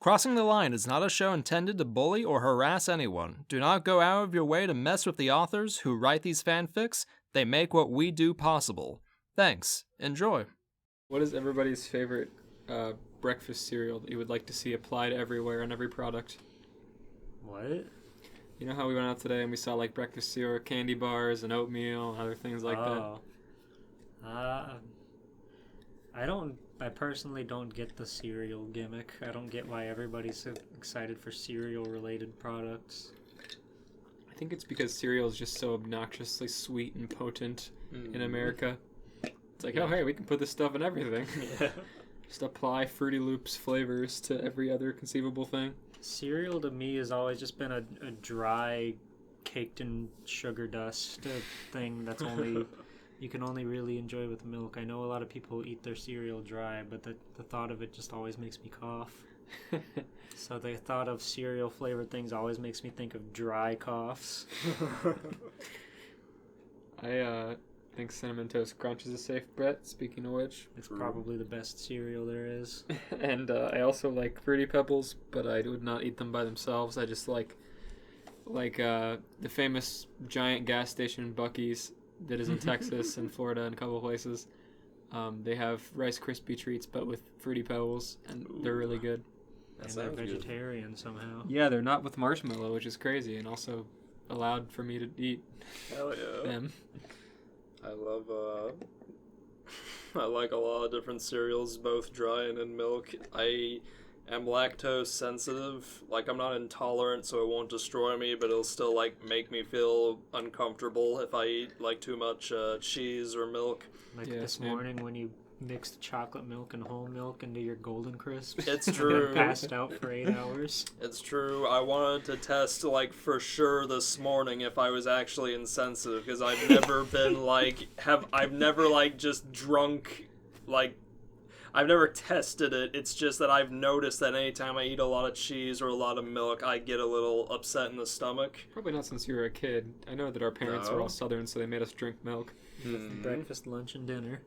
Crossing the Line is not a show intended to bully or harass anyone. Do not go out of your way to mess with the authors who write these fanfics. They make what we do possible. Thanks. Enjoy. What is everybody's favorite breakfast cereal that you would like to see applied everywhere on every product? What? You know how we went out today and we saw like breakfast cereal, candy bars, and oatmeal, and other things like that? I personally don't get the cereal gimmick. I don't get why everybody's so excited for cereal-related products. I think it's because cereal is just so obnoxiously sweet and potent in America. It's like, oh hey, we can put this stuff in everything. Yeah. Just apply Fruity Loops flavors to every other conceivable thing. Cereal to me has always just been a dry, caked in sugar dust thing that's only... you can only really enjoy with milk. I know a lot of people eat their cereal dry, but the thought of it just always makes me cough. So the thought of cereal-flavored things always makes me think of dry coughs. I think Cinnamon Toast Crunch is a safe bet, speaking of which. It's probably the best cereal there is. And I also like Fruity Pebbles, but I would not eat them by themselves. I just like the famous giant gas station Buc-ee's that is in Texas and Florida and a couple of places. They have Rice Krispie treats, but with Fruity Pebbles, and they're really good. And they're vegetarian somehow. Yeah, they're not with marshmallow, which is crazy, and also allowed for me to eat Hell yeah. them. I love, I like a lot of different cereals, both dry and in milk. I am lactose sensitive. Like, I'm not intolerant, so it won't destroy me, but it'll still, like, make me feel uncomfortable if I eat, like, too much cheese or milk. Like this morning when you mixed chocolate milk and whole milk into your Golden Crisp. It's true. And passed out for 8 hours. It's true. I wanted to test, like, for sure this morning if I was actually insensitive, because I've never been, like, I've never, like, just drunk, like, I've never tested it. It's just that I've noticed that anytime I eat a lot of cheese or a lot of milk, I get a little upset in the stomach. Probably not since you were a kid. I know that our parents are all Southern, so they made us drink milk. Breakfast, lunch, and dinner.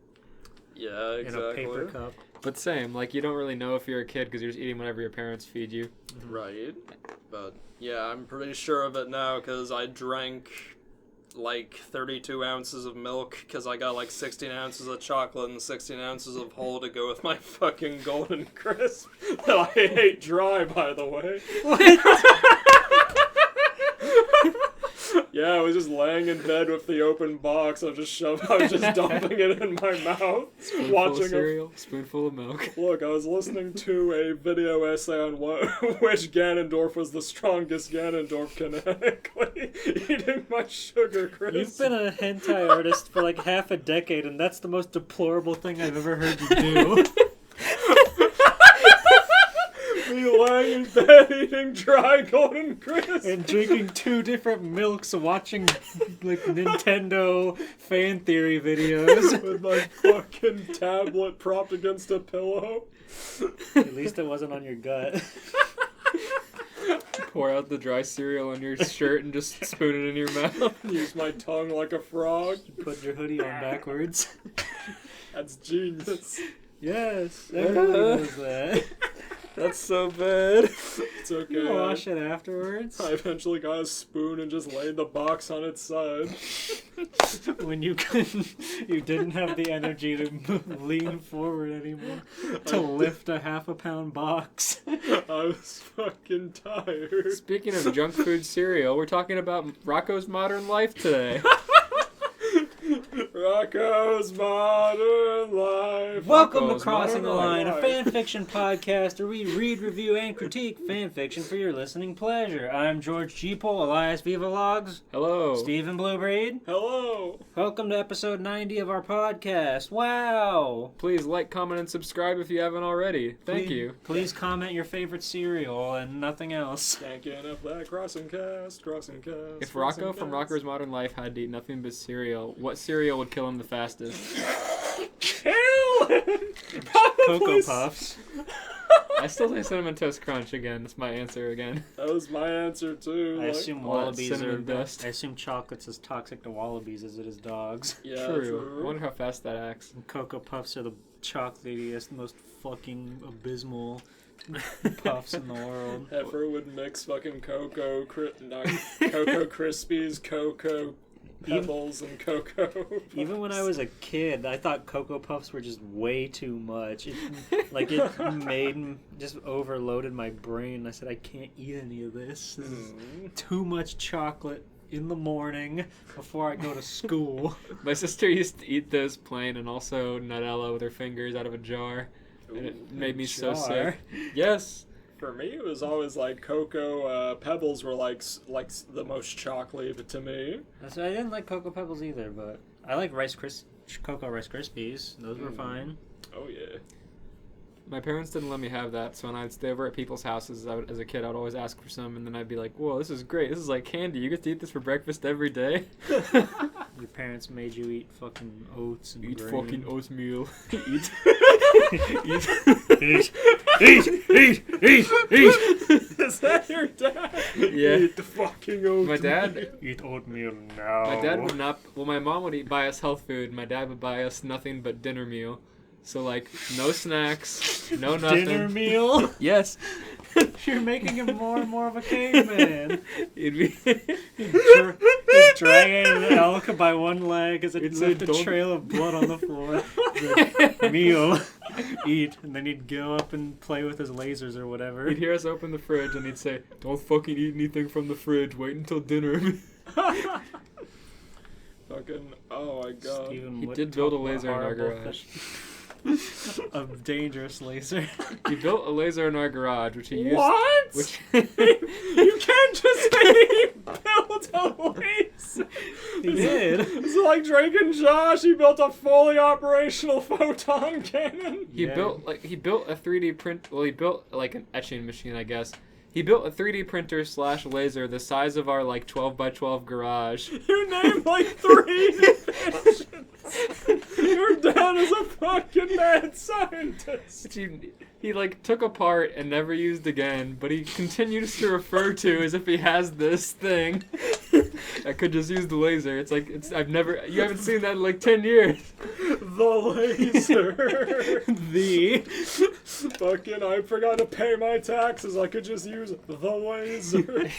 Yeah, exactly. In a paper cup. But same, like, you don't really know if you're a kid because you're just eating whatever your parents feed you. Right. But, yeah, I'm pretty sure of it now because I drank, like, 32 ounces of milk because I got, like, 16 ounces of chocolate and 16 ounces of whole to go with my fucking Golden Crisp that I ate dry, by the way. Yeah, I was just laying in bed with the open box. I was just dumping it in my mouth. Spoonful of cereal, spoonful of milk. Look, I was listening to a video essay on which Ganondorf was the strongest Ganondorf canonically, eating my sugar crisp. You've been a hentai artist for like half a decade, and that's the most deplorable thing I've ever heard you do. Me lying in bed eating dry Golden Crisp. And drinking 2 different milks, watching like Nintendo fan theory videos. With my fucking tablet propped against a pillow. At least it wasn't on your gut. Pour out the dry cereal on your shirt and just spoon it in your mouth. Use my tongue like a frog. Put your hoodie on backwards. That's genius. Yes, everybody knows that. That's so bad. It's okay. You wash it afterwards. I eventually got a spoon and just laid the box on its side. When you didn't have the energy to lean forward anymore to lift a half-a-pound box. I was fucking tired. Speaking of junk food cereal, we're talking about Rocko's Modern Life today. Rocko's Modern Life. Welcome Rocko's to Crossing the Modern Line, a Life. fan-fiction podcast where we read, review, and critique fan-fiction for your listening pleasure. I'm George Jeepole, alias Viva Logs. Hello. Stephen Bluebreed. Hello. Welcome to episode 90 of our podcast. Wow. Please like, comment, and subscribe if you haven't already. Thank you. Please comment your favorite cereal and nothing else. Can't get enough of that Crossing Cast. If Rocko from Rocko's Modern Life had to eat nothing but cereal, what cereal would kill him the fastest? Kill him! Cocoa Puffs. I still say Cinnamon Toast Crunch again. That's my answer again. That was my answer too. I assume all that wallabies cinnamon are dust. I assume chocolate's as toxic to wallabies as it is dogs. Yeah, True. I wonder how fast that acts. And Cocoa Puffs are the chocolatiest, most fucking abysmal puffs in the world. Heifer would mix fucking Cocoa Krispies, Cocoa Pebbles, and Cocoa Puffs. Even when I was a kid, I thought Cocoa Puffs were just way too much. It just overloaded my brain. I said, I can't eat any of this. This is too much chocolate in the morning before I go to school. My sister used to eat those plain and also Nutella with her fingers out of a jar. And it made me so sick. Yes. For me, it was always like Cocoa Pebbles were like the most chocolatey to me. So I didn't like Cocoa Pebbles either, but I like Cocoa Rice Krispies. Those were fine. Oh yeah. My parents didn't let me have that, so when I'd stay over at people's houses as a kid, I'd always ask for some, and then I'd be like, whoa, this is great. This is like candy. You get to eat this for breakfast every day. Your parents made you eat fucking oats and Eat grain. fucking oatmeal. Eat. Eat. Is that your dad? Yeah. Eat the fucking oatmeal. My dad... Eat oatmeal now. My dad would not... Well, my mom would buy us health food. My dad would buy us nothing but dinner meal. So, like, no snacks, no nothing. Dinner meal? Yes. You're making him more and more of a caveman. It'd be... He's dragging an elk by one leg as it It's left a don't- trail of blood on the floor. Like, meal. Eat. And then he'd go up and play with his lasers or whatever. He'd hear us open the fridge and he'd say, don't fucking eat anything from the fridge. Wait until dinner. Fucking, oh my god. Steven He would did build a talk about laser in our horrible garage. A dangerous laser. He built a laser in our garage, which he used... What? Which... You can't just say he built a laser. He did. It's like Drake and Josh. He built a fully operational photon cannon. He built a 3D print. Well, he built like an etching machine, I guess. He built a 3D printer / laser the size of our like 12x12 garage. You named like 3 inventions. Your dad is a fucking mad scientist. Which he like took apart and never used again, but he continues to refer to as if he has this thing. I could just use the laser. You haven't seen that in like 10 years. The laser. Fucking, I forgot to pay my taxes. I could just use the laser.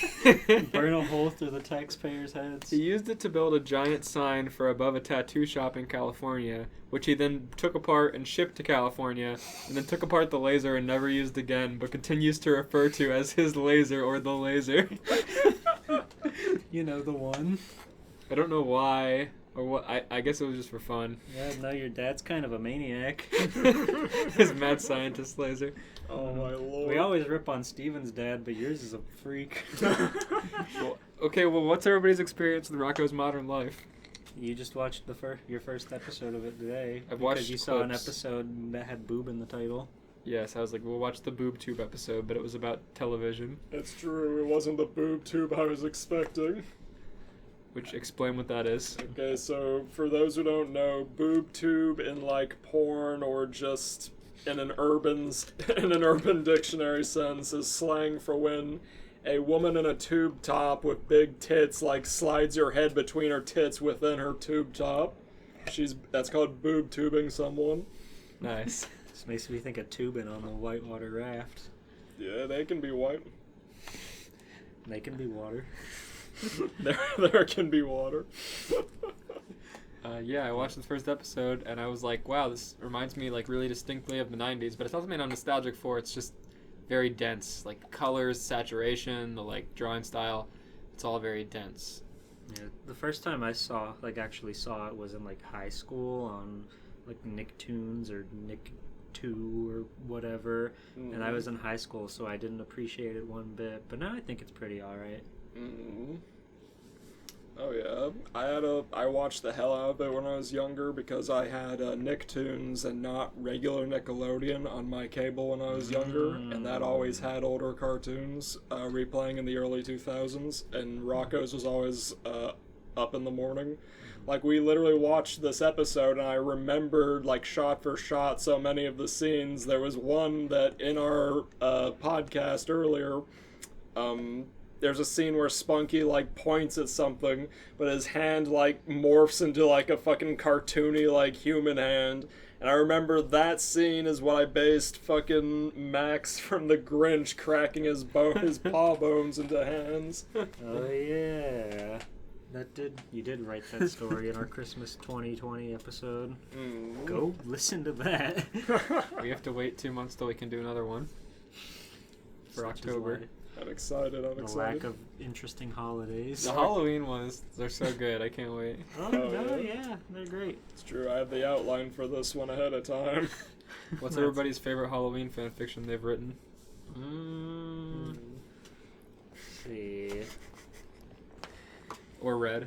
Burn a hole through the taxpayers' heads. He used it to build a giant sign for above a tattoo shop in California, which he then took apart and shipped to California, and then took apart the laser and never used again, but continues to refer to as his laser or the laser. You know, the one. I don't know why, or what. I guess it was just for fun. Yeah, no, your dad's kind of a maniac. His mad scientist laser. Oh my lord. We always rip on Steven's dad, but yours is a freak. Well, what's everybody's experience with Rocko's modern life? You just watched your first episode of it today. I've because watched you saw an clips. episode that had boob in the title. Yes, I was like, we'll watch the boob tube episode, but it was about television. It's true. It wasn't the boob tube I was expecting. Which, explain what that is. Okay, so for those who don't know, boob tube in like porn or just in an urban dictionary sense is slang for when a woman in a tube top with big tits like slides your head between her tits within her tube top. That's called boob tubing someone. Nice. This makes me think of tubing on a whitewater raft. Yeah, they can be white. They can be water. There can be water. Yeah, I watched the first episode, and I was like, wow, this reminds me like really distinctly of the 90s, but it's not something I'm nostalgic for. It's just very dense. Like, colors, saturation, the like drawing style, it's all very dense. Yeah, the first time I actually saw it was in like high school on like Nicktoons or Nick2 or whatever, and I was in high school, so I didn't appreciate it one bit, but now I think it's pretty alright. Mm-hmm. Oh yeah, I watched the hell out of it when I was younger because I had Nicktoons and not regular Nickelodeon on my cable when I was younger, and that always had older cartoons replaying in the early 2000s, and Rocko's was always up in the morning. Like, we literally watched this episode, and I remembered, like, shot for shot so many of the scenes. There was one that in our podcast earlier, there's a scene where Spunky, like, points at something, but his hand, like, morphs into, like, a fucking cartoony, like, human hand. And I remember that scene is what I based fucking Max from The Grinch cracking his paw bones into hands. Oh yeah. You did write that story in our Christmas 2020 episode. Go listen to that. We have to wait 2 months till we can do another one. For Such is October. life. I'm excited. The lack of interesting holidays. The Halloween ones, they're so good. I can't wait. Oh, Oh, no, yeah? yeah, they're great. It's true. I have the outline for this one ahead of time. What's everybody's favorite Halloween fanfiction they've written? Let's see. Or read?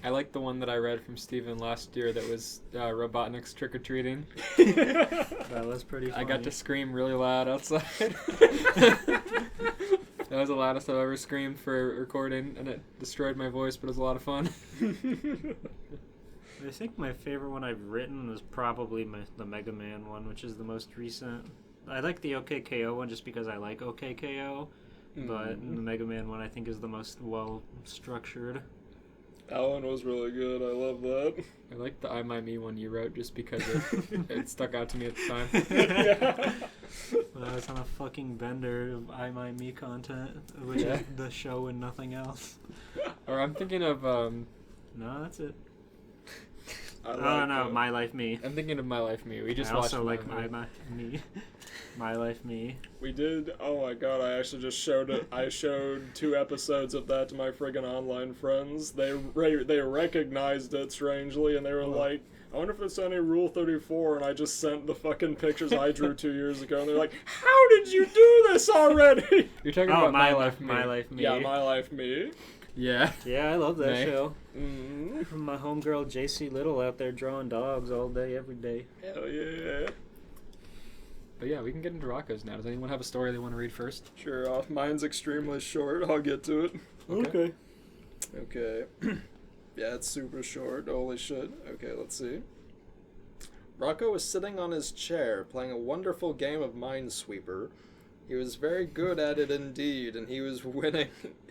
I like the one that I read from Steven last year that was Robotnik's trick-or-treating. That was pretty funny. I got to scream really loud outside. That was the loudest I've ever screamed for recording, and it destroyed my voice, but it was a lot of fun. I think my favorite one I've written was probably the Mega Man one, which is the most recent. I like the OKKO one just because I like OKKO, but the Mega Man one I think is the most well-structured. That one was really good. I love that. I like the I, My, Me one you wrote just because it stuck out to me at the time. Yeah. When I was on a fucking bender of I, My, Me content, which is the show and nothing else. Or I'm thinking of, No, that's it. I My Life Me. I'm thinking of My Life Me. We just I watched also like My Me. My Life Me. We did. Oh my god! I actually just showed it. I showed 2 episodes of that to my friggin' online friends. They recognized it strangely, and they were like, "I wonder if it's any Rule 34." And I just sent the fucking pictures I drew 2 years ago, and they're like, "How did you do this already?" You're talking about My Life Me. My Life Me. Yeah, My Life Me. Yeah. Yeah, I love that May. show. Mm. My homegirl JC Little out there drawing dogs all day, every day. Hell yeah. But yeah, we can get into Rocko's now. Does anyone have a story they want to read first? Sure. Mine's extremely short. I'll get to it. Okay. Okay. Yeah, it's super short. Holy shit. Okay, let's see. Rocko was sitting on his chair playing a wonderful game of Minesweeper. He was very good at it indeed, and he was winning.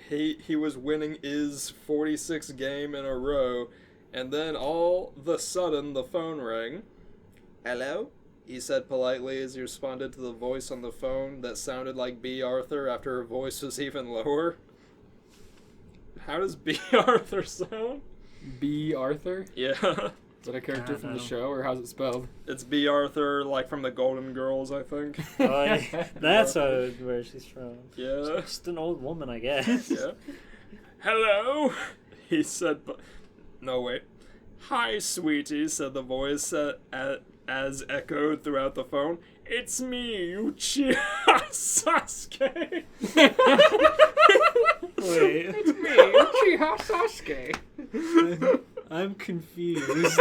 He was winning his 46th game in a row, and then all of a sudden the phone rang. Hello? He said politely as he responded to the voice on the phone that sounded like B. Arthur after her voice was even lower. How does B. Arthur sound? B. Arthur? Yeah. Is that a character from the know. show, or how's it spelled? It's B. Arthur, like from the Golden Girls, I think. Oh, yeah. That's where she's from. Yeah. Just an old woman, I guess. Yeah. Hello? He said, no, wait. Hi, sweetie, said the voice as echoed throughout the phone. It's me, Uchiha Sasuke. Wait. It's me, Uchiha Sasuke. I'm confused.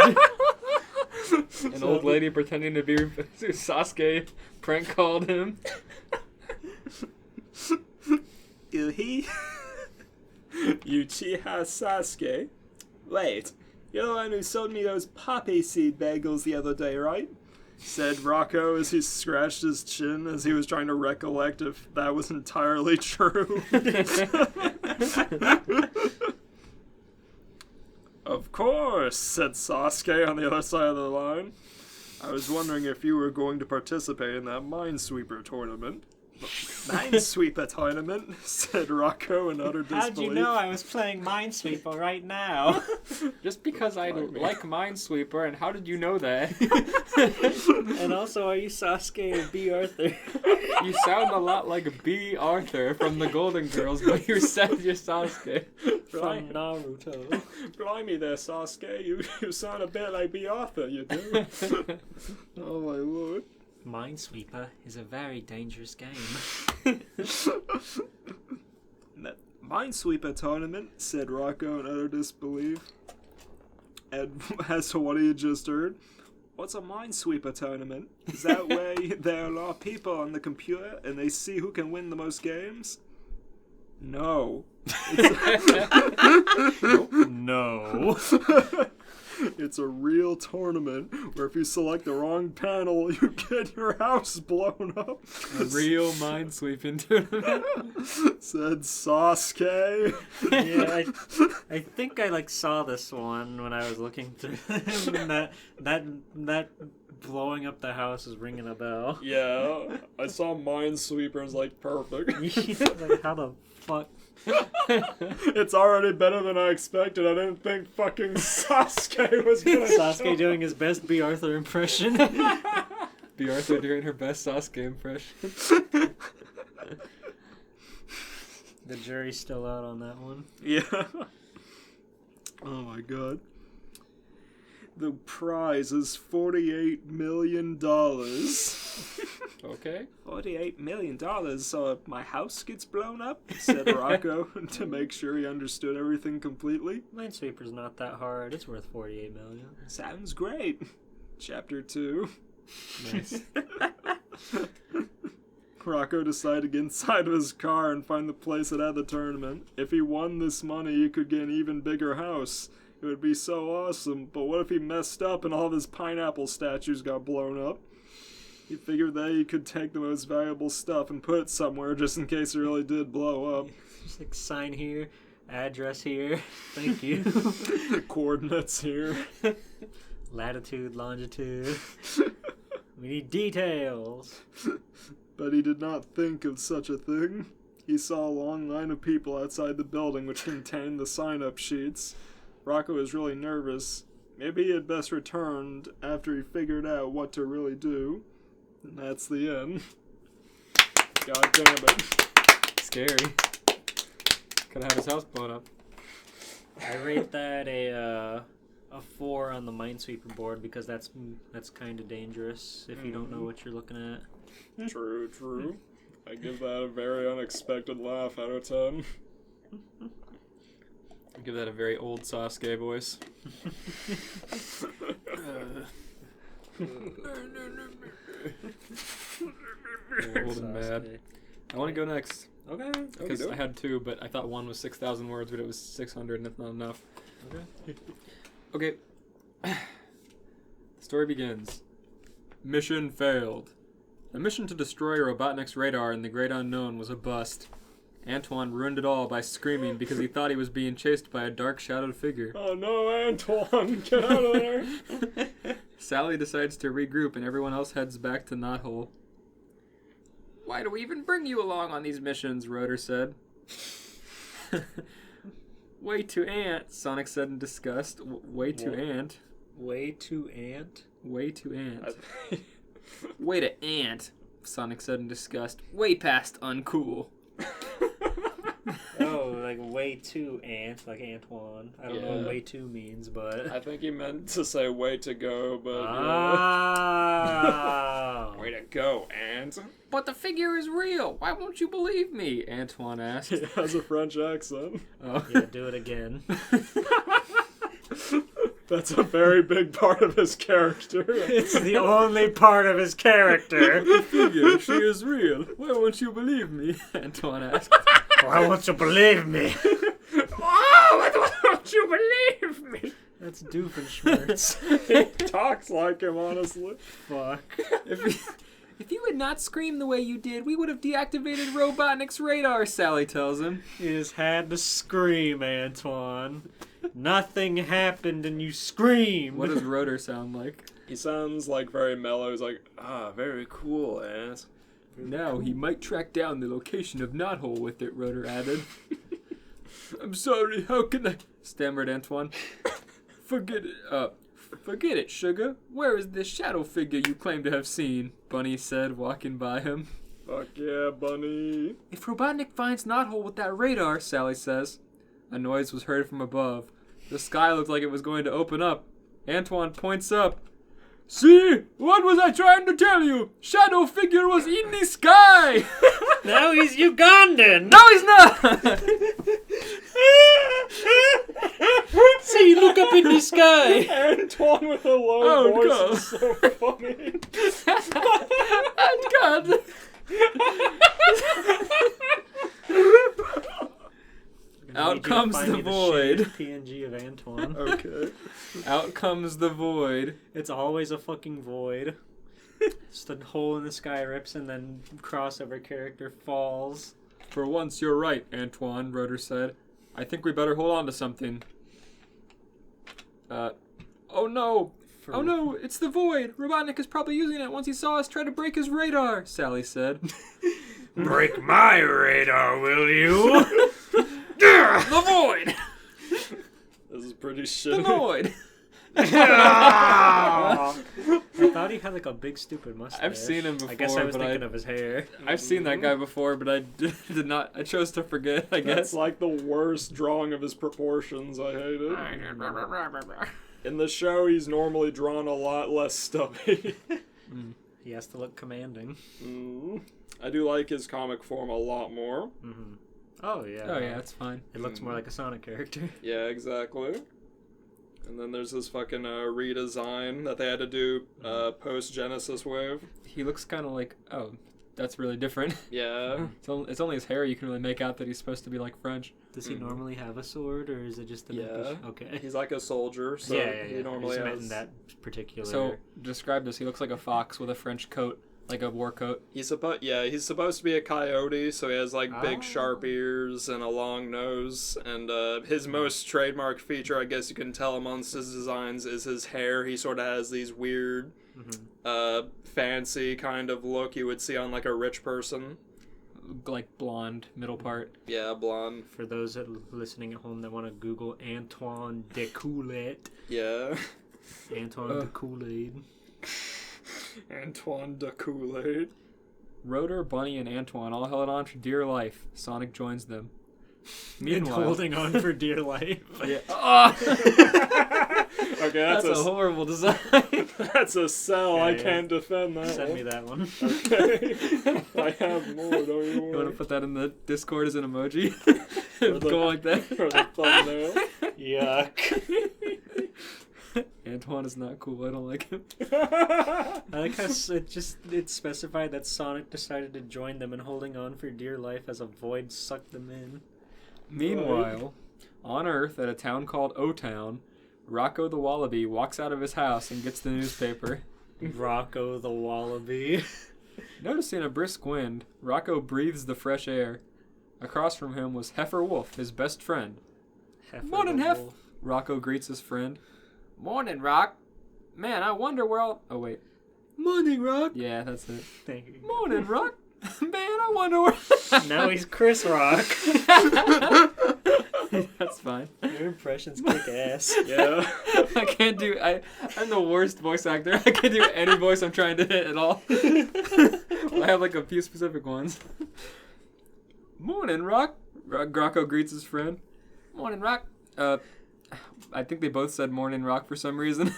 An old lady pretending to be Sasuke prank called him. Uchiha Sasuke? Wait, you're the one who sold me those poppy seed bagels the other day, right? Said Rocko as he scratched his chin as he was trying to recollect if that was entirely true. Of course, said Sasuke on the other side of the line. I was wondering if you were going to participate in that Minesweeper tournament. Minesweeper tournament, said Rocko in utter disbelief. How'd you know I was playing Minesweeper right now? Just because I like Minesweeper, and how did you know that? And also, are you Sasuke or B. Arthur? You sound a lot like B. Arthur from the Golden Girls, but you said you're Sasuke. From Naruto. Blimey there, Sasuke. You sound a bit like B. Arthur, you do. Oh my lord. Minesweeper is a very dangerous game. Minesweeper tournament, said Rocko in utter disbelief. And as to what he had just heard, what's a Minesweeper tournament? Is that where there are a lot of people on the computer and they see who can win the most games? No. No. It's a real tournament where if you select the wrong panel, you get your house blown up. A real Minesweeping tournament. Said Sasuke. Yeah, I think I saw this one when I was looking through them. That Blowing up the house is ringing a bell. Yeah, I saw Minesweepers, like, perfect. Like, how the fuck? It's already better than I expected. I didn't think fucking Sasuke was gonna show Sasuke up. doing his best B. Arthur impression. B. Arthur doing her best Sasuke impression. The jury's still out on that one. Yeah. Oh my god. The prize is $48 million. Okay. $48 million, so if my house gets blown up, said Rocko, to make sure he understood everything completely. Minesweeper's not that hard. It's worth $48 million. Sounds great. Chapter 2. Nice. Rocko decided to get inside of his car and find the place that had the tournament. If he won this money, he could get an even bigger house. It would be so awesome, but what if he messed up and all of his pineapple statues got blown up? He figured that he could take the most valuable stuff and put it somewhere just in case it really did blow up. Just like sign here, address here. Thank you. Coordinates here. Latitude, longitude. We need details. But he did not think of such a thing. He saw a long line of people outside the building which contained the sign-up sheets. Rocko was really nervous. Maybe he had best returned after he figured out what to really do. And that's the end. God damn it. Scary. Could have had his house blown up. I rate that a 4 on the Minesweeper board because that's kind of dangerous if you don't know what you're looking at. True. I give that a very unexpected laugh out of 10. I'll give that a very old Sasuke voice. Old and mad. I want to go next. Okay. Because I had 2, but I thought one was 6,000 words, but it was 600 and that's not enough. Okay. The story begins. Mission failed. The mission to destroy Robotnik's radar in the Great Unknown was a bust. Antoine ruined it all by screaming because he thought he was being chased by a dark shadowed figure. Oh no, Antoine, get out of there! Sally decides to regroup and everyone else heads back to Knothole. Why do we even bring you along on these missions? Rotor said. Way too ant, Sonic said in disgust. Way too ant. Way too ant? Way too ant. Way to ant, Sonic said in disgust. Way past uncool. Oh, like way too ant, like Antoine. I don't know what Yeah. way too means, but... I think he meant to say way to go, but... Ah! Way to go, Ant. But the figure is real. Why won't you believe me? Antoine asked. It has a French accent. Oh. Yeah, do it again. That's a very big part of his character. It's the only part of his character. The figure, she is real. Why won't you believe me? Antoine asked. Why won't you believe me? Why don't you believe me? That's Doofenshmirtz. He talks like him, honestly. Fuck. If you had not screamed the way you did, we would have deactivated Robotnik's radar, Sally tells him. You just had to scream, Antoine. Nothing happened and you screamed. What does Rotor sound like? He sounds like very mellow. He's like, very cool, Ant. Now he might track down the location of Knothole with it, Rotor added. I'm sorry, how can I... stammered Antoine. Forget it, sugar. Where is this shadow figure you claim to have seen? Bunny said, walking by him. Fuck yeah, Bunny. If Robotnik finds Knothole with that radar, Sally says. A noise was heard from above. The sky looked like it was going to open up. Antoine points up. See? What was I trying to tell you? Shadow figure was in the sky! Now he's Ugandan! No, he's not! See, look up in the sky! Antoine with a low voice God. is so funny. Oh, God. Out comes the void. PNG of Antoine. Okay. Out comes the void. It's always a fucking void. Just a hole in the sky rips and then crossover character falls. For once, you're right, Antoine, Rotor said. I think we better hold on to something. Oh no! For Oh no, it's the Void! Robotnik is probably using it once he saw us try to break his radar, Sally said. Break my radar, will you? The Void! This is pretty The shitty. Void! I thought he had like a big stupid mustache. I've seen him before, I guess I was but thinking of his hair. I've seen that guy before, but I did not. I chose to forget, I guess. That's like the worst drawing of his proportions. I hate it. In the show, he's normally drawn a lot less stubby. He has to look commanding. I do like his comic form a lot more. Mm-hmm. Oh yeah. Oh yeah, it's fine. It looks more like a Sonic character. Yeah, exactly. And then there's this fucking redesign that they had to do post-Genesis Wave. He looks kind of like, oh, that's really different. Yeah. It's only his hair you can really make out that he's supposed to be like French. Does he normally have a sword, or is it just an Yeah. Okay. He's like a soldier, so he normally I just meant has... in that particular. So describe this. He looks like a fox with a French coat, like a war coat. He's supposed to be a coyote, so he has like big sharp ears and a long nose. And his most trademark feature, I guess you can tell amongst his designs, is his hair. He sort of has these weird, fancy kind of look you would see on like a rich person. Like blonde middle part. Yeah, blonde. For those that listening at home that want to Google Antoine de Kool-Aid. Yeah. Antoine de Kool-Aid. Antoine de Kool-Aid. Rotor, Bunny, and Antoine all held on for dear life. Sonic joins them. And Meanwhile, holding on for dear life. yeah. Oh! Okay, That's a horrible design. That's a sell. Yeah, I yeah. can't defend that. Send me that one. Okay. I have more, don't you You want worry. to put that in the Discord as an emoji? the- Go like that. For the thumbnail. Yuck. Antoine is not cool. I don't like him. I like how it specified that Sonic decided to join them and holding on for dear life as a void sucked them in. Meanwhile, on Earth at a town called O-Town, Rocko the Wallaby walks out of his house and gets the newspaper. Rocko the Wallaby. Noticing a brisk wind, Rocko breathes the fresh air. Across from him was Heifer Wolf, his best friend. Morning, the Hef. wolf. Rocko greets his friend. Morning, Rock. Man, I wonder where all... Oh, wait. Morning, Rock. Yeah, that's it. Thank you. Morning, Rock. Man, I wonder where... Now he's Chris Rock. That's fine. Your impressions kick ass. Yeah. I can't do... I'm the worst voice actor. I can't do any voice I'm trying to hit at all. I have like a few specific ones. Morning, Rock. Rocko greets his friend. Morning, Rock. I think they both said morning, Rock, for some reason.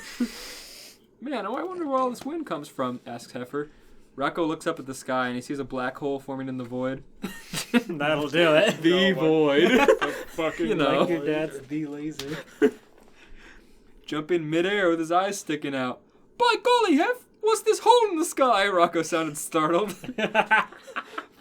Man, I wonder where all this wind comes from, asks Heifer. Rocko looks up at the sky and he sees a black hole forming in the void. That'll do it. The void. The fucking You know. Like your dad's the laser. Jumping midair with his eyes sticking out. By golly, Hef, what's this hole in the sky? Rocko sounded startled.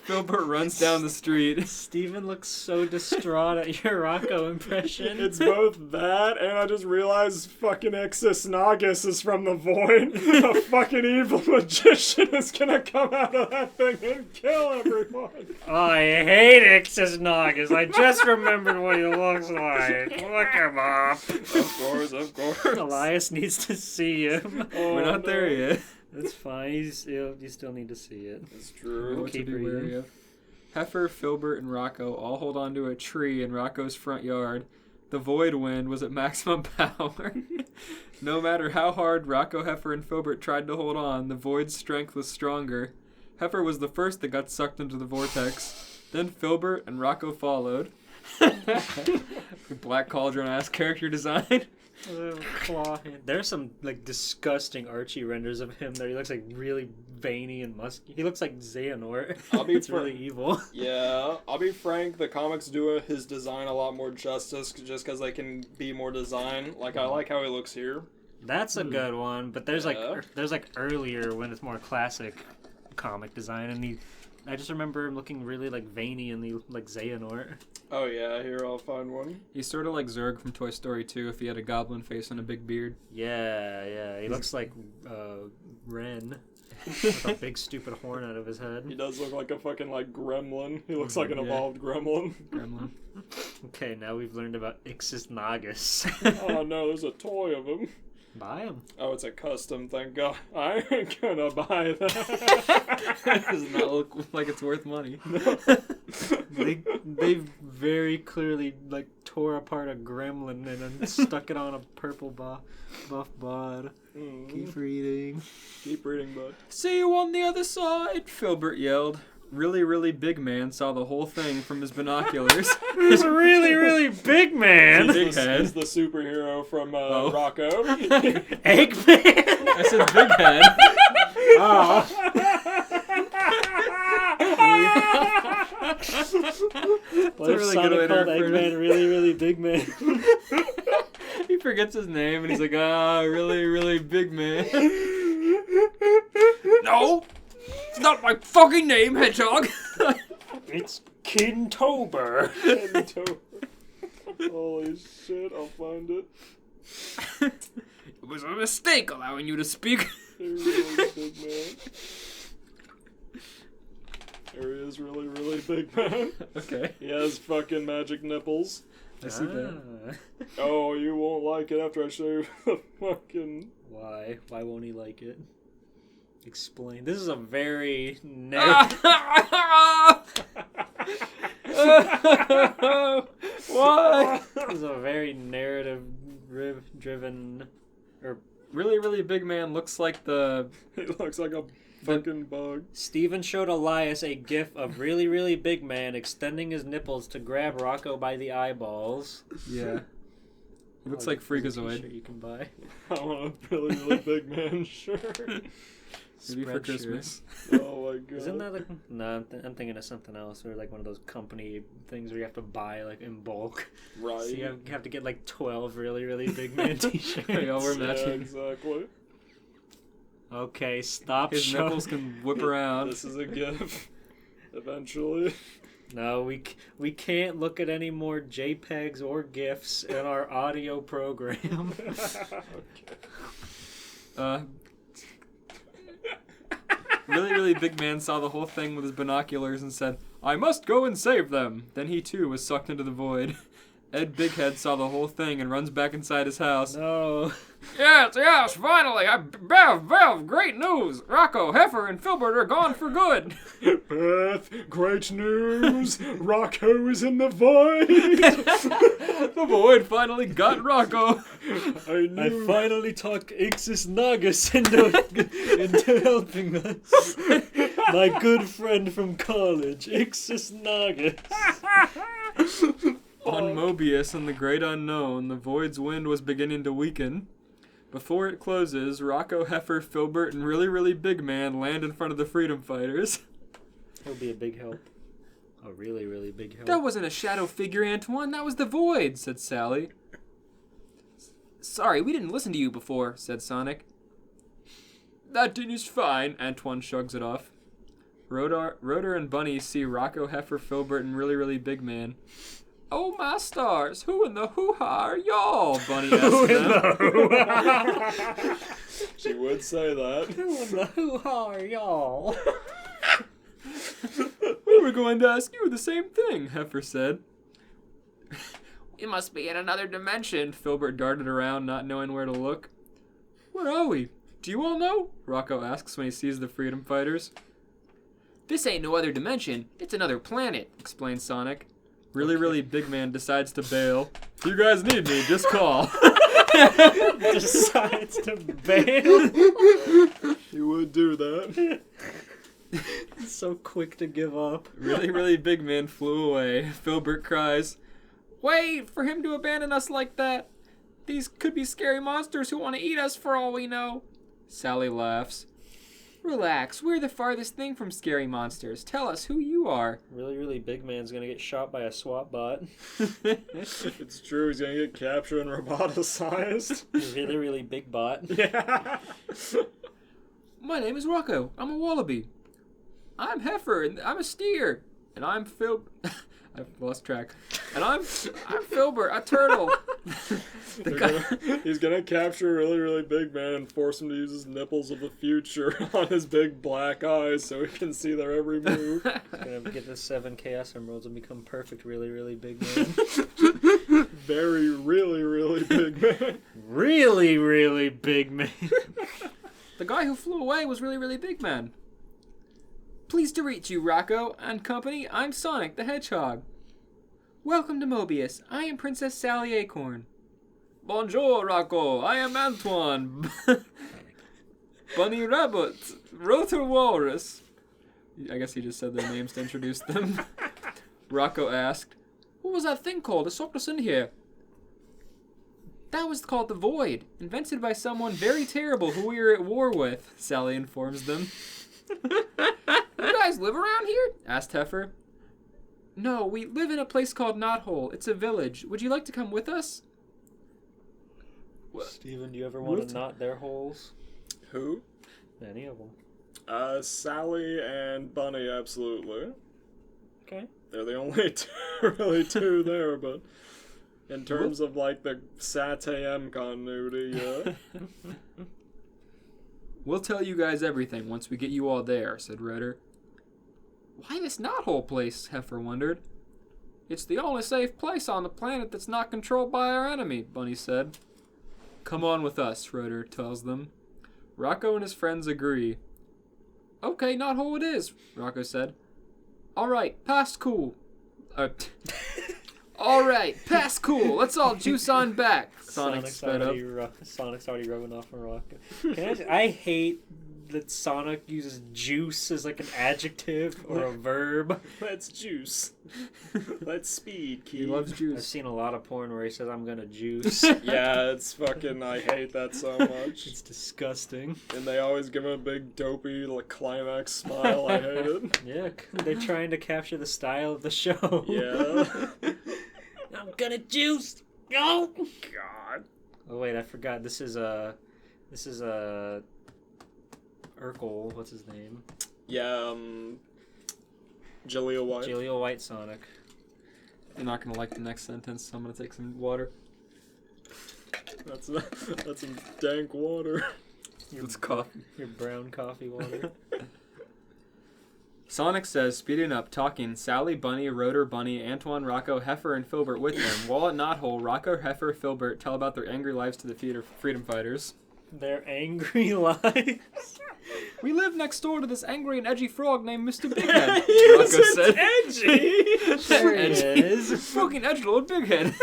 Filbert runs down the street. Steven looks so distraught at your Rocko impression. It's both that, and I just realized fucking Exis Nagus is from the Void. A fucking evil magician is gonna come out of that thing and kill everyone. I hate Ixis Nagus. I just remembered what he looks like. Look him up. Of course. Elias needs to see him. We're not there yet. That's fine. You still need to see it. It's true. What to Keep be reading. wary of. Heifer, Filbert, and Rocko all hold onto a tree in Rocko's front yard. The void wind was at maximum power. No matter how hard Rocko, Heifer, and Filbert tried to hold on, the void's strength was stronger. Heifer was the first that got sucked into the vortex. Then Filbert and Rocko followed. Black Cauldron-ass character design. Claw hand. There's some like disgusting Archie renders of him there. He looks like really veiny and musky. He looks like Xehanort. It's really evil. Yeah, I'll be frank, the comics do his design a lot more justice just because they can be more design. Like, I like how he looks here. That's a good one, but there's Yeah. like earlier when it's more classic comic design, and I just remember him looking really like veiny and like Xehanort. Oh yeah, here I'll find one. He's sort of like Zurg from Toy Story 2 if he had a goblin face and a big beard. Yeah, he looks like Ren with a big stupid horn out of his He head. does look like a fucking like gremlin. He looks like an Yeah. evolved gremlin. Gremlin. Okay, now we've learned about Ixis Nagus. Oh no, there's a toy of him. Buy them. Oh, it's a custom, thank God. I ain't gonna buy that. Does not look like it's worth money. They very clearly like tore apart a gremlin and then stuck it on a purple buff bod. Keep reading. Keep reading, bud. See you on the other side, Filbert yelled. Really, really big man saw the whole thing from his binoculars. He's a really, really big man. Big head. He's the superhero from Rocko. Eggman. I said big head. Oh. What if really good Sonic way to called refer to Eggman it. really, really big man? He forgets his name and he's like, really, really big man. No! It's not my fucking name, Hedgehog! It's Kintober. Holy shit, I'll find it. It was a mistake allowing you to speak. Really big man. There he is, really, really big man. Okay. He has fucking magic nipples. I see that. Oh, you won't like it after I show you the fucking... Why? Why won't he like it? Explain. This is a very What? This is a very narrative-driven. Really, really big man looks like the... He looks like a fucking bug. Steven showed Elias a gif of really, really big man extending his nipples to grab Rocko by the eyeballs. Yeah. He looks Oh, like there's a Freakazoid. t-shirt you can buy. I want a really, really big man shirt. Maybe for Spread Christmas. Oh my god. Isn't that like... No, I'm thinking of something else. Or like one of those company things where you have to buy like in bulk. right? So you have to get like 12 really, really big man t-shirts. They all wear Yeah, matching. exactly. Okay, stop His showing... nipples can whip around. This is a gift. Eventually. No, we can't look at any more JPEGs or GIFs in our audio program. Okay. Really, really big man saw the whole thing with his binoculars and said, I must go and save them. Then he too was sucked into the void. Ed Bighead saw the whole thing and runs back inside his house. No. Yes, finally! Bev, great news! Rocko, Heifer, and Filbert are gone for good! Beth, great news! Rocko is in the void! The void finally got Rocko! I finally talked Ixis Nagus into helping us. My good friend from college, Ixis Nagus. On Mobius and the Great Unknown, the void's wind was beginning to weaken. Before it closes, Rocko, Heifer, Filbert, and Really, Really Big Man land in front of the freedom fighters. He'll be a big help. A really, really big help. That wasn't a shadow figure, Antoine. That was the void, said Sally. Sorry, we didn't listen to you before, said Sonic. That is fine, Antoine shrugs it off. Rotor and Bunny see Rocko, Heifer, Filbert, and Really, Really Big Man. Oh, my stars, who in the hoo-ha are y'all? Bunny asked them. She would say that. Who in the hoo-ha are y'all? We were going to ask you the same thing, Heifer said. We must be in another dimension, Filbert darted around, not knowing where to look. Where are we? Do you all know? Rocko asks when he sees the freedom fighters. This ain't no other dimension, it's another planet, explains Sonic. Really, really big man decides to bail. If you guys need me, just call. Decides to bail? He would do that. So quick to give up. Really, really big man flew away. Filbert cries, Wait for him to abandon us like that. These could be scary monsters who want to eat us for all we know. Sally laughs. Relax, we're the farthest thing from scary monsters. Tell us who you are. Really, really big man's gonna get shot by a SWAT bot. It's true, he's gonna get captured and roboticized. Really, really big bot. Yeah. My name is Rocko. I'm a wallaby. I'm Heifer, and I'm a steer. And I'm Phil... I've lost track. And I'm Filbert, a turtle. He's gonna capture a really, really big man and force him to use his nipples of the future on his big black eyes so he can see their every move. He's gonna get the 7 Chaos Emeralds and become perfect really, really big man. very, really, really big man. Really, really big man. The guy who flew away was really, really big man. Pleased to meet you, Rocko and company. I'm Sonic the Hedgehog. Welcome to Mobius. I am Princess Sally Acorn. Bonjour, Rocko. I am Antoine. Bunny Rabbit. Rotor Walrus. I guess he just said their names to introduce them. Rocko asked, what was that thing called that sucked us in here? That was called the Void, invented by someone very terrible who we were at war with, Sally informs them. You guys live around here? Asked Heifer. No, we live in a place called Knothole. It's a village. Would you like to come with us? Steven, do you ever want to knot their holes? Who? Any of them. Sally and Bunny, absolutely. Okay. They're the only two there, but in terms of like the SAT-AM continuity, yeah. We'll tell you guys everything once we get you all there, said Rotor. Why this knothole place? Heifer wondered. It's the only safe place on the planet that's not controlled by our enemy, Bunny said. Come on with us, Rotor tells them. Rocko and his friends agree. Okay, knothole it is, Rocko said. Alright, past cool. Alright, past cool. Let's all juice on back. Sonic sped up. Sonic's already rubbing off on Rocko. I hate that Sonic uses juice as like an adjective or a verb. Let's juice. Let's speed, kid. He loves I've juice. seen a lot of porn where he says, I'm gonna juice. Yeah, it's fucking, I hate that so much. It's disgusting. And they always give him a big dopey like climax smile. I hate it. Yeah, they're trying to capture the style of the show. Yeah. I'm gonna juice. Oh God. Oh wait, I forgot. This is Urkel. What's his name? Yeah. Jaleel White. Jaleel White Sonic. You're not gonna like the next sentence, so I'm gonna take some water. That's some dank water. It's coffee. Your brown coffee water. Sonic says, speeding up, talking, Sally, Bunny, Rotor, Bunny, Antoine, Rocko, Heifer, and Filbert with them. While at Knothole, Rocko, Heifer, Filbert tell about their angry lives to the freedom fighters. Their angry lives. We live next door to this angry and edgy frog named Mr. Bighead, Yes, Rocko said. it's edgy. There he is. Fucking edgelord Bighead.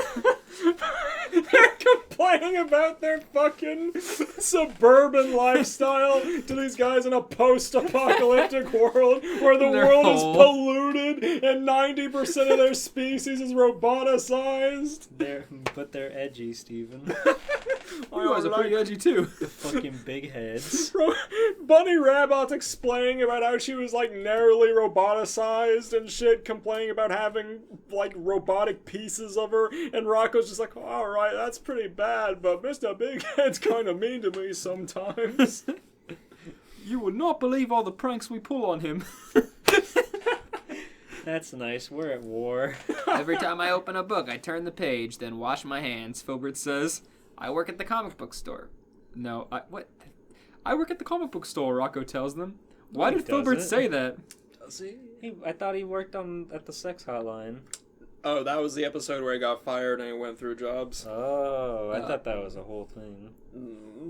They're complaining about their fucking suburban lifestyle to these guys in a post-apocalyptic world where the They're world old. is polluted and 90% of their species is roboticized. But they're edgy, Steven. You guys are pretty edgy too. The fucking big heads. Bunny Rabbit's explaining about how she was like narrowly roboticized and shit, complaining about having like robotic pieces of her, and Rocco's just like, alright, that's pretty bad, but Mr. Big Head's kind of mean to me sometimes. You would not believe all the pranks we pull on him. That's nice. We're at war. Every time I open a book, I turn the page, then wash my hands, Filbert says. I work at the comic book store. No, what? I work at the comic book store, Rocko tells them. Why did Filbert say that? Does he? I thought he worked at the sex hotline. Oh, that was the episode where he got fired and he went through jobs. Oh, I thought that was a whole thing.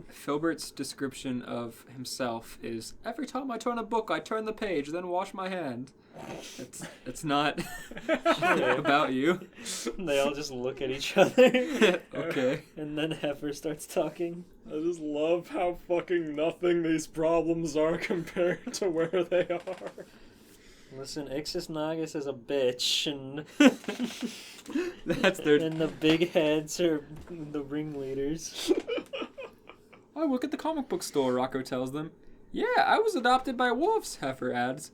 Filbert's description of himself is, every time I turn a book, I turn the page, then wash my hand. It's not about you. They all just look at each other. Okay. And then Heifer starts talking. I just love how fucking nothing these problems are compared to where they are. Listen, Ixis Nagus is a bitch, and That's their... and the big heads are the ringleaders. I work at the comic book store, Rocko tells them. Yeah, I was adopted by wolves, Heifer adds.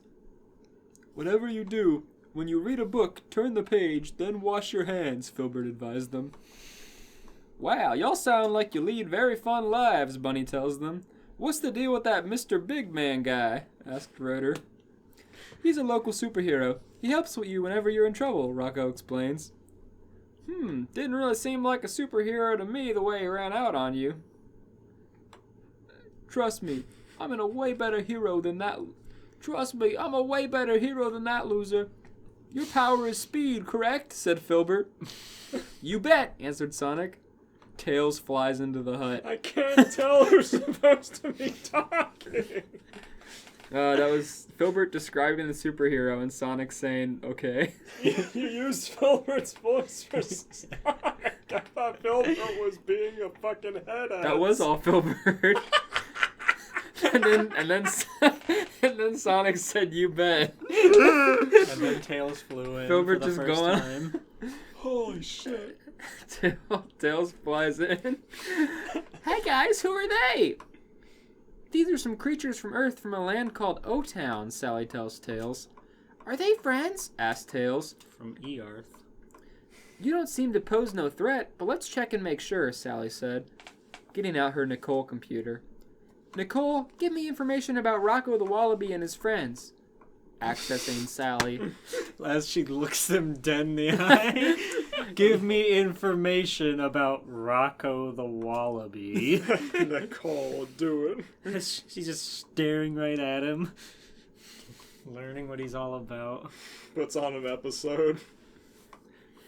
Whatever you do, when you read a book, turn the page, then wash your hands, Filbert advised them. Wow, y'all sound like you lead very fun lives, Bunny tells them. What's the deal with that Mr. Big Man guy? Asked Rotor. He's a local superhero. He helps with you whenever you're in trouble, Rocko explains. Didn't really seem like a superhero to me the way he ran out on you. Trust me, I'm a way better hero than that loser. Your power is speed, correct? Said Filbert. You bet, answered Sonic. Tails flies into the hut. I can't tell who's supposed to be talking. That was Filbert describing the superhero and Sonic saying, okay. You used Filbert's voice for Sonic. I thought Filbert was being a fucking headass. That was all Filbert. and then Sonic said, you bet. And then Tails flew in Filbert for the just first going. time. Holy shit. Tails flies in. Hey guys, who are they? These are some creatures from Earth from a land called O-Town, Sally tells Tails. Are they friends? asks Tails. From E-Earth. You don't seem to pose no threat, but let's check and make sure, Sally said, getting out her Nicole computer. Nicole, give me information about Rocko the Wallaby and his friends. Accessing Sally. As she looks them dead in the eye. Give me information about Rocko the Wallaby. Nicole, do it. She's just staring right at him. Learning what he's all about. Puts on an episode.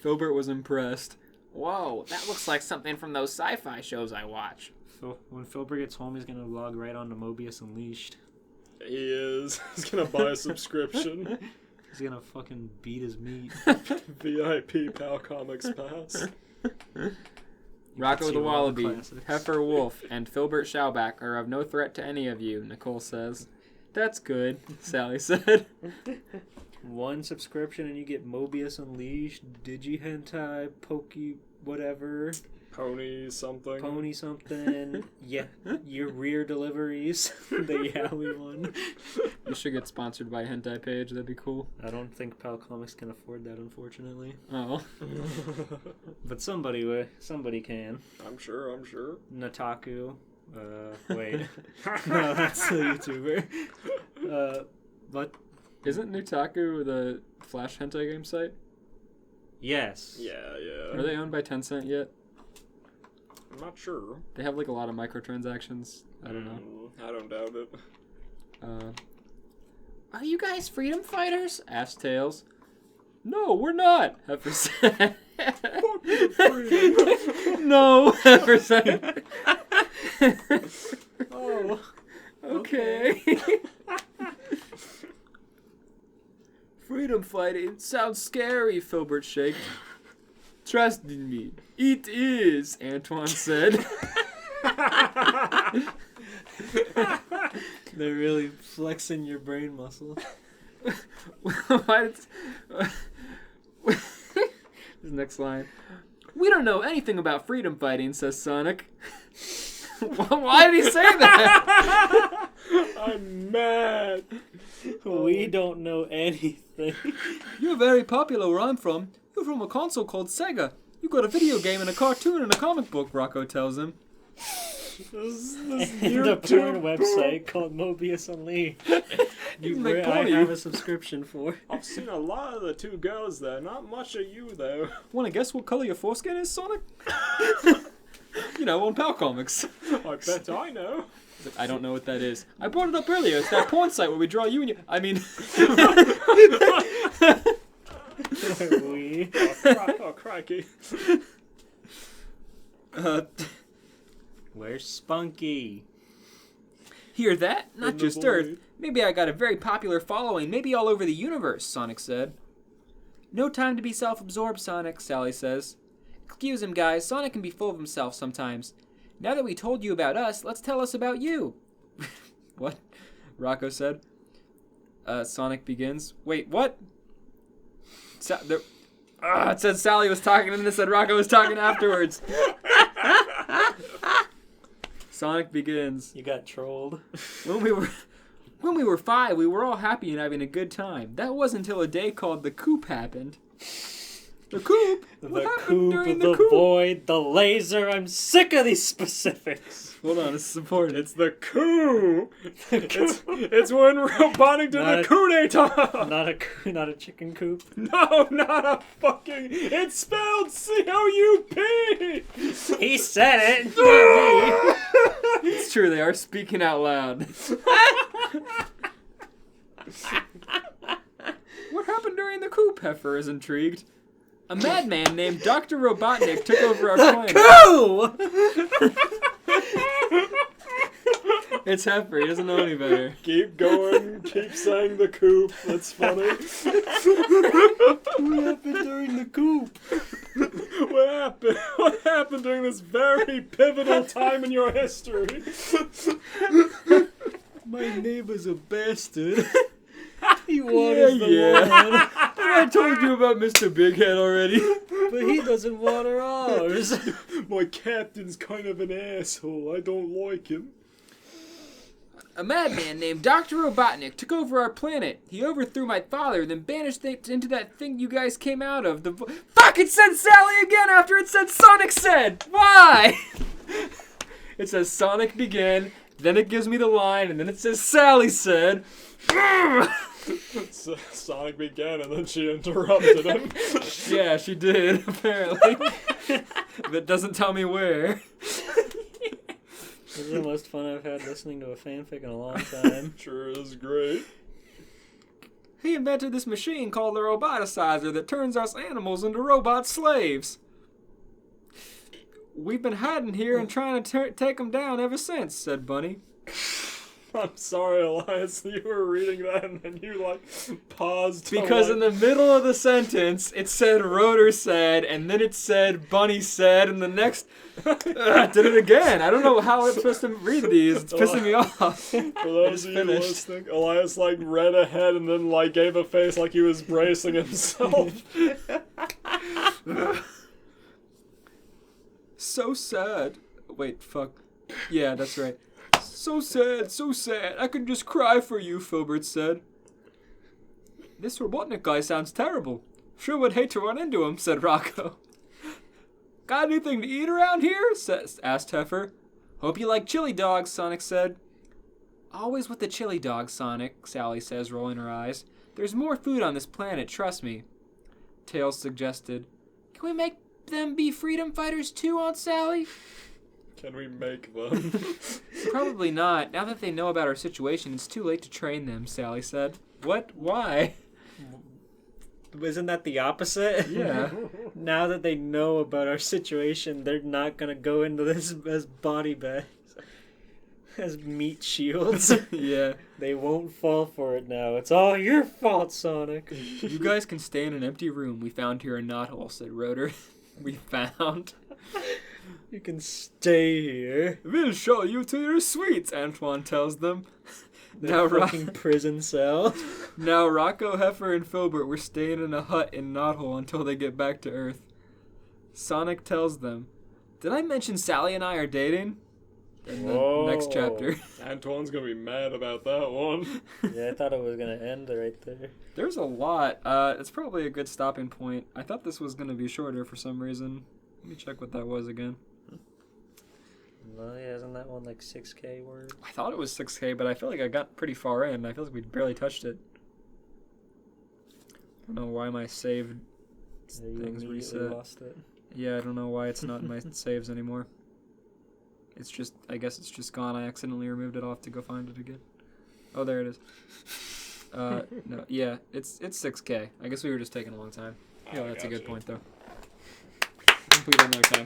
Filbert was impressed. Whoa, that looks like something from those sci-fi shows I watch. When Filbert gets home, he's gonna log right on to Mobius Unleashed. He is. He's gonna buy a subscription. He's gonna fucking beat his meat. VIP Pal Comics Pass. Rocko the all Wallaby, classics. Heifer Wolf, and Filbert Schauback are of no threat to any of you, Nicole says. That's good, Sally said. One subscription and you get Mobius Unleashed, Digi Hentai, Pokey, whatever. Pony something. Pony something. Yeah, your rear deliveries. The Yowie one. You should get sponsored by a hentai page, that'd be cool. I don't think Pal Comics can afford that, unfortunately. Oh. But somebody will. Somebody can. I'm sure. Nataku. Wait. No, that's the YouTuber. But Isn't Nutaku the Flash hentai game site? yes. Yeah. Are they owned by Tencent yet? I'm not sure. They have like a lot of microtransactions. I don't know. I don't doubt it. Are you guys freedom fighters? asked Tails. No, we're not, Heifer said. No, Heifer said. Oh. Okay. Freedom fighting sounds scary, Filbert shaked. Trust in me. It is, Antoine said. They're really flexing your brain muscle. This next line. We don't know anything about freedom fighting, says Sonic. Why did he say that? I'm mad. We don't know anything. You're very popular where I'm from. You're from a console called Sega. You got a video game and a cartoon and a comic book, Rocko tells him. And a porn website called Mobius Unleashed. I have a subscription for. I've seen a lot of the two girls there. Not much of you, though. Want to guess what color your foreskin is, Sonic? You know, on Pal Comics. I bet I know. I don't know what that is. I brought it up earlier. It's that porn site where we draw you and you. I mean. Oh, crikey. Where's Spunky? Hear that? Not In the just void. Earth. Maybe I got a very popular following, maybe all over the universe, Sonic said. No time to be self-absorbed, Sonic, Sally says. Excuse him, guys. Sonic can be full of himself sometimes. Now that we told you about us, let's tell us about you. What? Rocko said. Sonic begins. Wait, what? It said Sally was talking and then it said Rocko was talking afterwards. Sonic begins. You got trolled. When we were 5, we were all happy and having a good time. That wasn't until a day called the Coop happened. The Coop? What The happened coop, during the Coop? void, the laser. I'm sick of these specifics. Hold on, it's important. It's the coup. It's when we're responding to the coup d'etat. Not a chicken coop. No, not a fucking. It's spelled C-O-U-P. He said it. It's true, they are speaking out loud. What happened during the Coop? Heifer is intrigued. A madman named Dr. Robotnik took over our planet. It's Heifer. He doesn't know any better. Keep going. Keep saying the coop. That's funny. What happened during the coop? What happened? What happened during this very pivotal time in your history? My neighbor's a bastard. He waters the lawn, I told you about Mr. Big Head already. but he doesn't water ours. My captain's kind of an asshole. I don't like him. A madman named Dr. Robotnik took over our planet. He overthrew my father, then banished things into that thing you guys came out of. Fuck! It said Sally again after it said Sonic said! Why? It says Sonic began, then it gives me the line, and then it says Sally said. Sonic began and then she interrupted him. Yeah, she did, apparently. But it doesn't tell me where. This is the most fun I've had listening to a fanfic in a long time. Sure is great. He invented this machine called the roboticizer that turns us animals into robot slaves. We've been hiding here and trying to take him down ever since, said Bunny. I'm sorry, Elias, you were reading that and then you, paused. to, Because in the middle of the sentence, it said Rotor said, and then it said Bunny said, and the next... did it again. I don't know how I'm supposed to read these. It's pissing me off. For those of you listening, Elias, read ahead and then, gave a face like he was bracing himself. So sad. Wait, fuck. Yeah, that's right. So sad, so sad. I could just cry for you, Filbert said. This Robotnik guy sounds terrible. Sure would hate to run into him, said Rocko. Got anything to eat around here? Asked Heifer. Hope you like chili dogs, Sonic said. Always with the chili dogs, Sonic, Sally says, rolling her eyes. There's more food on this planet, trust me. Tails suggested. Can we make them be freedom fighters too, Aunt Sally? Can we make them? Probably not. Now that they know about our situation, it's too late to train them, Sally said. What? Why? Isn't that the opposite? Yeah. Now that they know about our situation, they're not going to go into this as body bags, as meat shields. Yeah. They won't fall for it now. It's all your fault, Sonic. You guys can stay in an empty room we found here in Knothole, said Rotor. We found. You can stay here. We'll show you to your suites, Antoine tells them. Now fucking prison cell. Now Rocko, Heifer, and Filbert were staying in a hut in Knothole until they get back to Earth. Sonic tells them, did I mention Sally and I are dating? In the next chapter. Antoine's gonna be mad about that one. Yeah, I thought it was gonna end right there. There's a lot. It's probably a good stopping point. I thought this was gonna be shorter for some reason. Let me check what that was again. No, yeah, isn't that one 6K words? I thought it was 6K, but I feel like I got pretty far in. I feel like we barely touched it. I don't know why my saved things reset. Lost it. Yeah, I don't know why it's not in my saves anymore. It's just, I guess it's just gone. I accidentally removed it. I'll have to go find it again. Oh, there it is. No, yeah, it's 6K. I guess we were just taking a long time. Yeah, that's a good point, though. Complete another time.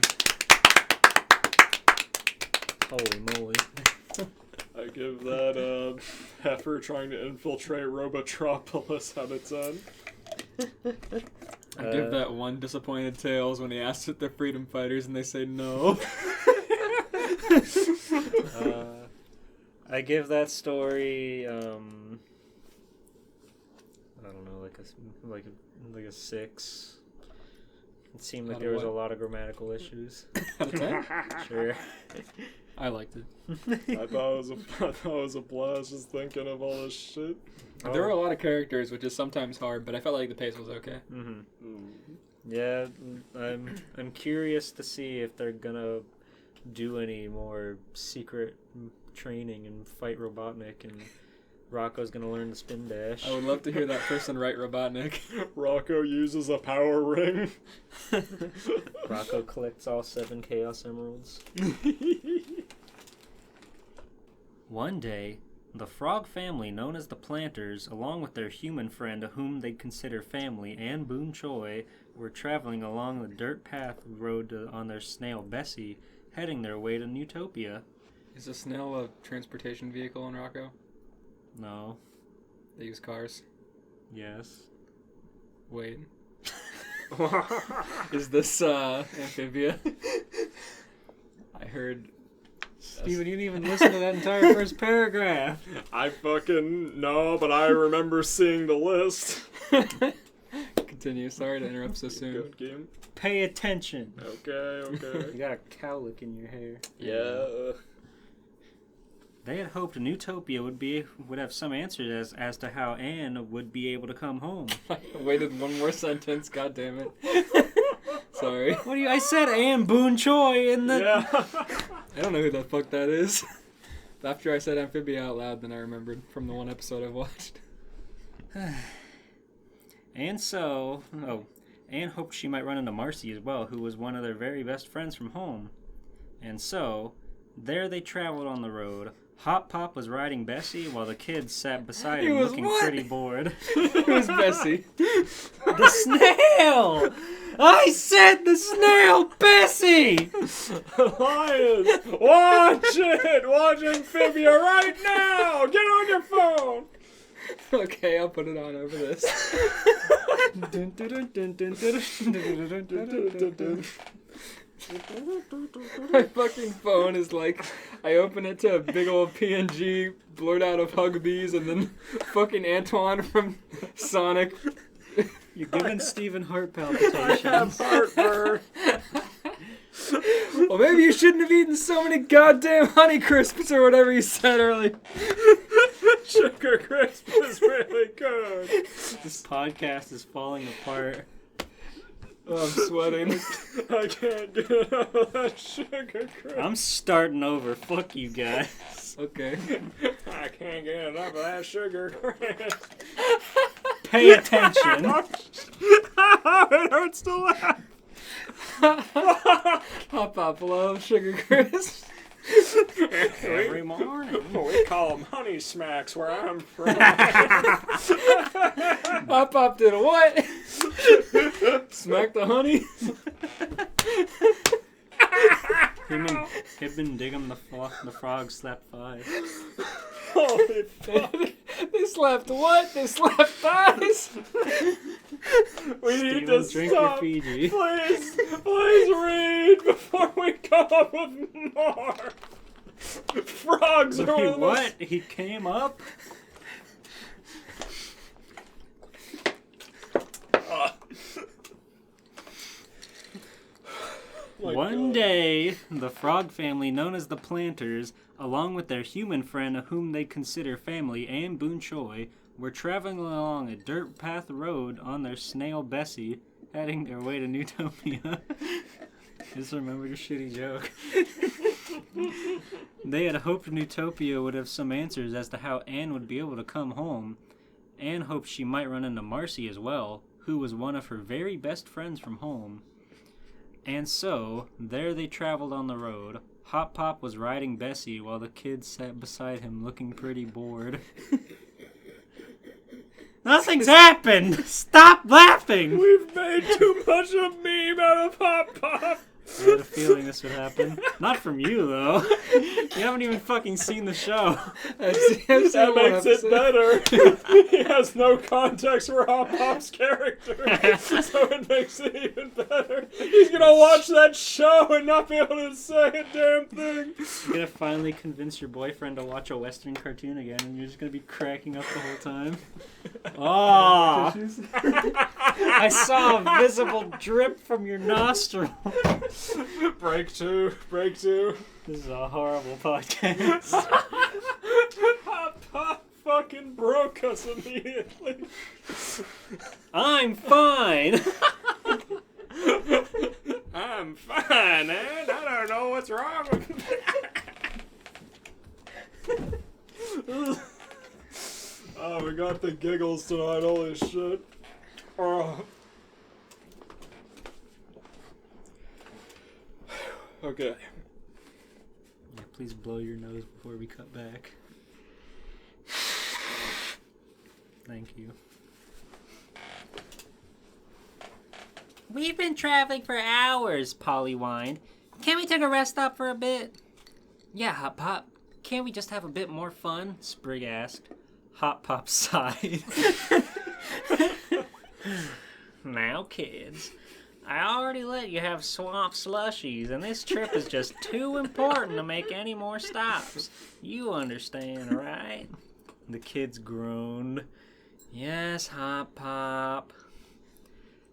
Holy moly. I give that Heifer trying to infiltrate Robotropolis out of 10. I give that one disappointed Tails when he asks if they're freedom fighters and they say no. I give that story, I don't know, like a 6. It seemed like there was a lot of grammatical issues. Sure. I liked it. I thought it was a blast just thinking of all this shit. There were a lot of characters, which is sometimes hard, but I felt like the pace was okay. Yeah, I'm curious to see if they're gonna do any more secret training and fight Robotnik, and Rocco's gonna learn the spin dash. I would love to hear that person write Robotnik. Rocko uses a power ring. Rocco collects all 7 Chaos Emeralds. One day, the frog family known as the Planters, along with their human friend whom they'd consider family, Anne Boon Choi, were traveling along the dirt path road on their snail Bessie, heading their way to Newtopia. Is a snail a transportation vehicle in Rocko? No. They use cars. Yes. Wait. Is this amphibia? I heard. Steven, you didn't even listen to that entire first paragraph. I fucking know, but I remember seeing the list. Continue. Sorry to interrupt so soon. Good game. Pay attention. Okay. You got a cowlick in your hair. Yeah. They had hoped Newtopia would have some answers as to how Anne would be able to come home. I waited one more sentence. God damn it. Sorry. What do you? I said Anne Boone Choi in the. Yeah. I don't know who the fuck that is. After I said amphibia out loud, then I remembered from the one episode I've watched. Anne hoped she might run into Marcy as well, who was one of their very best friends from home. And so, there they traveled on the road. Hop Pop was riding Bessie while the kids sat beside him looking pretty bored. Who's Bessie? The snail! I said the snail, Bessie! Lions! Watch it! Watch Amphibia right now! Get on your phone! Okay, I'll put it on over this. My fucking phone is like, I open it to a big old PNG blurred out of Hug Bees and then fucking Antoine from Sonic. You're giving Stephen heart I have palpitations. heartburn. Well, maybe you shouldn't have eaten so many goddamn Honey Crisps or whatever you said earlier. Sugar Crisp is really good. This podcast is falling apart. Oh, I'm sweating. I can't get enough of that Sugar Crisp. I'm starting over. Fuck you guys. Okay. I can't get enough of that Sugar Crisp. Pay attention. It hurts to laugh. Hop Pop love Sugar Crisps. Every morning. We call them Honey Smacks where I'm from. Hop Pop did a what? Smack the honey? Him and Diggum the frog slapped 5. Holy fuck. They slapped what? They slapped thighs? We need to Steven, drink stop. your Fiji. Please read before we come up with more. Frogs are one Wait, of the what? He came up? One day, the frog family, known as the Planters, along with their human friend whom they consider family, Anne Boone Choi, were traveling along a dirt path road on their snail Bessie, heading their way to Newtopia. Just remember your shitty joke. They had hoped Newtopia would have some answers as to how Anne would be able to come home. Anne hoped she might run into Marcy as well, who was one of her very best friends from home. And so, there they traveled on the road. Hop Pop was riding Bessie while the kids sat beside him looking pretty bored. Nothing's happened! Stop laughing! We've made too much of meme out of Hop Pop. I had a feeling this would happen. Not from you, though. You haven't even fucking seen the show. I've seen That one makes it episode. better. He has no context for Hop Pop's character, so it makes it even better. He's gonna watch that show and not be able to say a damn thing. You're gonna finally convince your boyfriend to watch a Western cartoon again, and you're just gonna be cracking up the whole time. Oh! I saw a visible drip from your nostril. Break two. This is a horrible podcast. Hop Pop fucking broke us immediately. I'm fine. I'm fine, and I don't know what's wrong with me. Oh, we got the giggles tonight, holy shit. Oh. Okay. Yeah, please blow your nose before we cut back. Thank you. We've been traveling for hours, Polly whined. Can't we take a rest stop for a bit? Yeah, Hop Pop. Can't we just have a bit more fun? Sprig asked. Hop Pop sighed. Now, kids, I already let you have swamp slushies, and this trip is just too important to make any more stops. You understand, right? The kids groaned. Yes, Hop Pop.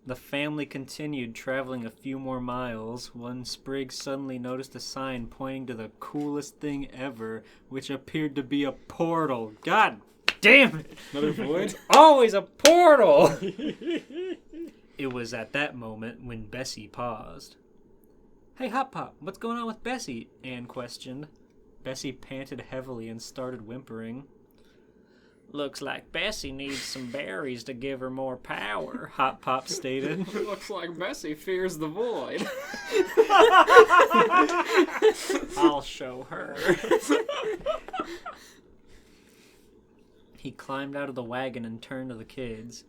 The family continued traveling a few more miles when Sprig suddenly noticed a sign pointing to the coolest thing ever, which appeared to be a portal. God damn it! Another void? Always a portal! It was at that moment when Bessie paused. Hey, Hop Pop, what's going on with Bessie? Anne questioned. Bessie panted heavily and started whimpering. Looks like Bessie needs some berries to give her more power, Hop Pop stated. Looks like Bessie fears the void. I'll show her. He climbed out of the wagon and turned to the kids.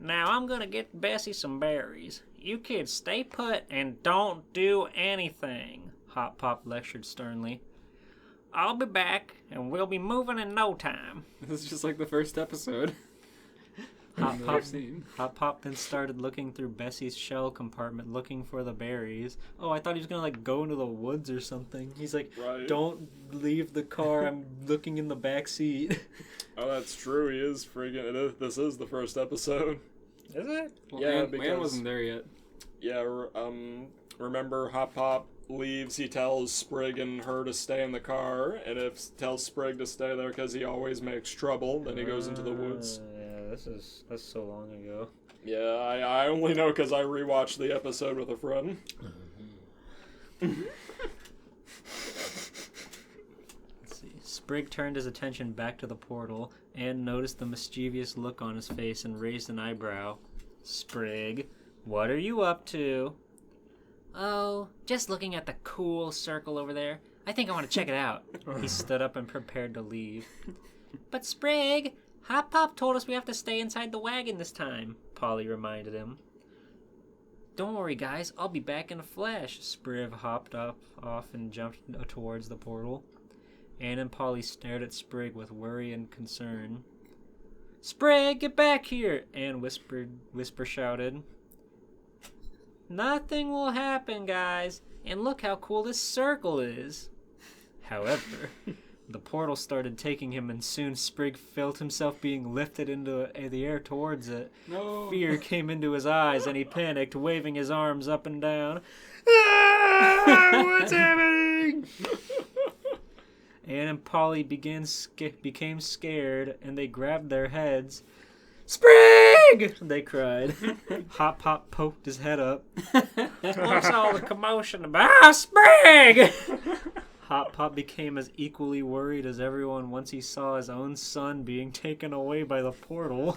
Now I'm gonna get Bessie some berries. You kids stay put and don't do anything, Hop Pop lectured sternly. I'll be back, and we'll be moving in no time. This is just like the first episode. Hop Pop then started looking through Bessie's shell compartment, looking for the berries. Oh, I thought he was gonna like go into the woods or something. He's like, Right. Don't leave the car. I'm looking in the back seat. Oh, that's true. He is freaking. This is the first episode. Is it? Well, Yeah, Anne because- wasn't there yet. Yeah. Remember, Hop Pop leaves. He tells Sprig and her to stay in the car, and tells Sprig to stay there because he always makes trouble. Then he goes into the woods. Yeah, that's so long ago. Yeah, I only know because I rewatched the episode with a friend. Let's see. Sprig turned his attention back to the portal and noticed the mischievous look on his face and raised an eyebrow. Sprig, what are you up to? Oh, just looking at the cool circle over there. I think I want to check it out. He stood up and prepared to leave. But Sprig, Hop Pop told us we have to stay inside the wagon this time, Polly reminded him. Don't worry, guys. I'll be back in a flash. Sprig hopped off and jumped towards the portal. Anne and Polly stared at Sprig with worry and concern. Sprig, get back here! Anne whisper shouted. Nothing will happen, guys. And look how cool this circle is. However, the portal started taking him, and soon Sprig felt himself being lifted into the air towards it. No. Fear came into his eyes, and he panicked, waving his arms up and down. Ah, what's happening? Anne and Polly became scared, and they grabbed their heads. Sprig! They cried. Hop Pop poked his head up. What's all the commotion about? Ah, Sprig! Hop Pop became as equally worried as everyone once he saw his own son being taken away by the portal.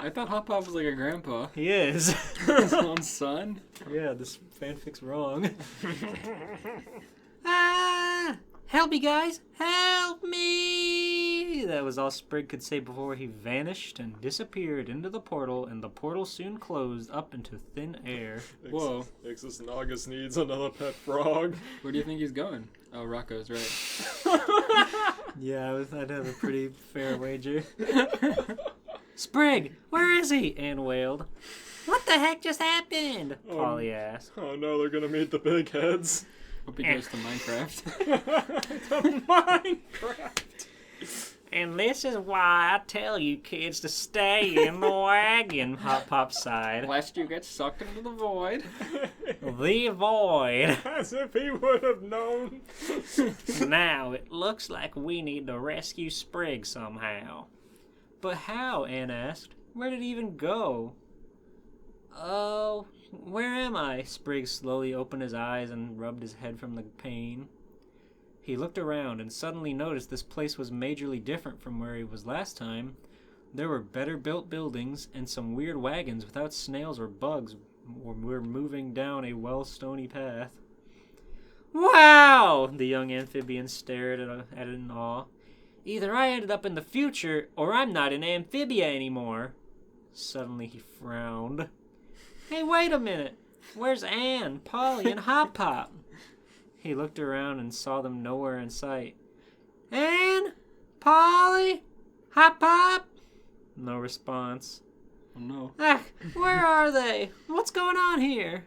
I thought Hop Pop was like a grandpa. He is. His own son? Yeah, this fanfic's wrong. Ah! Help me, guys! Help me! That was all Sprig could say before he vanished and disappeared into the portal, and the portal soon closed up into thin air. Whoa. Exus and August needs another pet frog. Where do you think he's going? Oh, Rocco's right. Yeah, I'd have a pretty fair wager. Sprig, where is he? Anne wailed. What the heck just happened? Polly asked. Oh no, they're gonna meet the big heads. Hope he goes to Minecraft. Minecraft. And this is why I tell you kids to stay in the wagon, Hop Pop sighed. Lest you get sucked into the void. The void. As if he would have known. Now, it looks like we need to rescue Sprig somehow. But how? Anne asked. Where did he even go? Oh, where am I? Sprig slowly opened his eyes and rubbed his head from the pain. He looked around and suddenly noticed this place was majorly different from where he was last time. There were better built buildings and some weird wagons without snails or bugs were moving down a stony path. Wow! The young amphibian stared at it in awe. Either I ended up in the future or I'm not an amphibia anymore. Suddenly he frowned. Hey, wait a minute. Where's Anne, Polly, and Hop Pop? He looked around and saw them nowhere in sight. Anne? Polly? Hop Pop? No response. Oh no. Ah, where are they? What's going on here?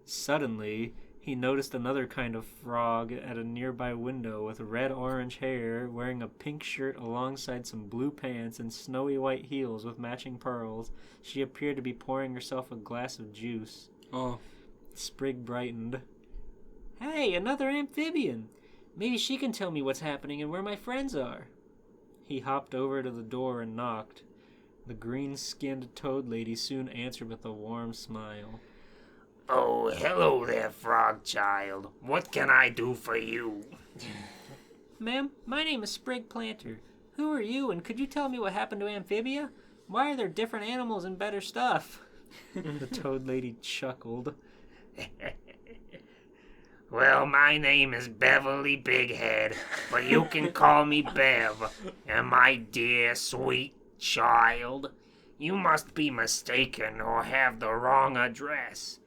Suddenly, he noticed another kind of frog at a nearby window with red-orange hair, wearing a pink shirt alongside some blue pants and snowy white heels with matching pearls. She appeared to be pouring herself a glass of juice. Oh. Sprig brightened. Hey, another amphibian! Maybe she can tell me what's happening and where my friends are. He hopped over to the door and knocked. The green-skinned toad lady soon answered with a warm smile. Oh, hello there, frog child. What can I do for you? Ma'am, my name is Sprig Planter. Who are you, and could you tell me what happened to Amphibia? Why are there different animals and better stuff? The toad lady chuckled. Well, my name is Beverly Bighead, but you can call me Bev. And my dear, sweet child, you must be mistaken or have the wrong address.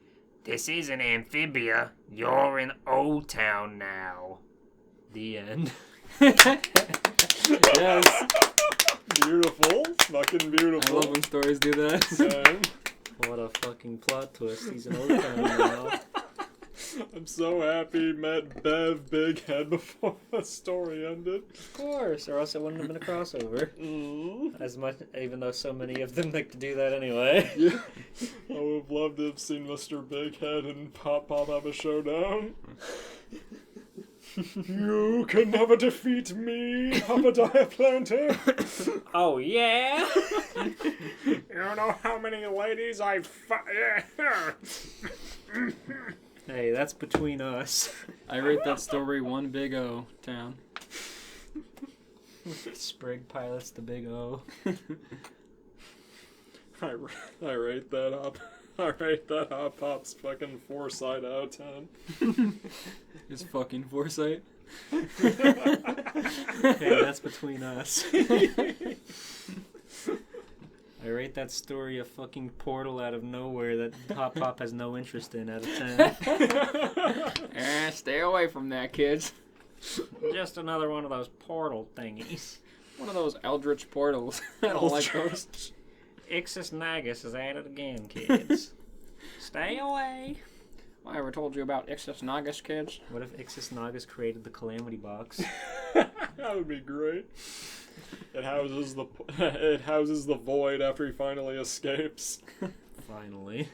This isn't Amphibia. You're in O-Town now. The end. Yes. Beautiful. Fucking I beautiful. love when stories do that. Same. What a fucking plot twist. He's an old town now. I'm so happy met Bev Bighead before the story ended. Of course, or else it wouldn't have been a crossover. Mm. As much, even though so many of them like to do that anyway. Yeah. I would have loved to have seen Mr. Bighead and Pop have a showdown. You can never defeat me, Papadaya Planter. Oh, yeah? You don't know how many ladies I've Hey, that's between us. I rate that story 1 big O town. Sprig pilots the big O. I rate that up. I rate that Hop Pop's fucking foresight out of 10. His fucking foresight. Hey, that's between us. I rate that story a fucking portal out of nowhere that Hop Pop has no interest in out of 10. Stay away from that, kids. Just another one of those portal thingies. One of those eldritch portals. I don't like those. Ixis Nagus is at it again, kids. Stay away. I ever told you about Ixis Nagus, kids? What if Ixis Nagus created the Calamity Box? That would be great. It houses the void after he finally escapes. Finally.